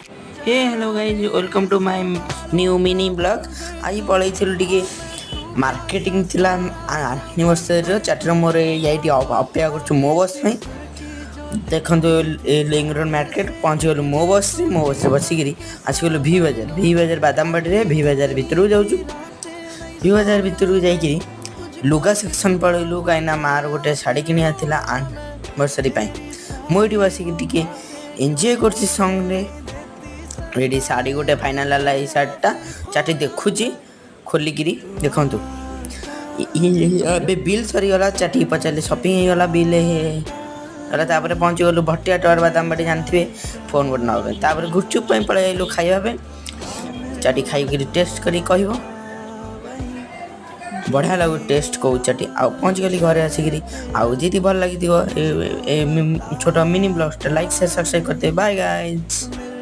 Hey hello guys welcome to my new mini blog. आज पलैलु टे मार्केटिंग थिला एनिवर्सरी चाटर मोर ये अपेक्षा कर मो बस में देखो लिंग रोड मार्केट पहुँच गलु मो बस बसिक आसगलु भि बाजार बादामबाड़ी भि बाजार भितर जाऊँ भि बाजार भितर जा लुगा सेक्शन पलैलु कहीं मार गोटे शाढ़ी किनिया एनिवर्सरी मुझे बसिक टे एंजॉय कर संगे ये शाढ़ी गोटे फाइनाल है ये शाढ़ीटा चाटी देखुची खोलिकी देखु बिल सरीगला चाटी पचारे सपिंग होगला बिल तापर पहुँची गलु भटिया टावर बादामबाड़ी जानते फोन गोटे नापर गुपचुप पलैलु खाइबा चाटी खाई टेस्ट कर बढ़िया लगू टेस्ट कौ चाटी आ पहुँच गली घरे आसिक आदि भल लगी छोट mini blog like share subscribe करते बाय गाइज।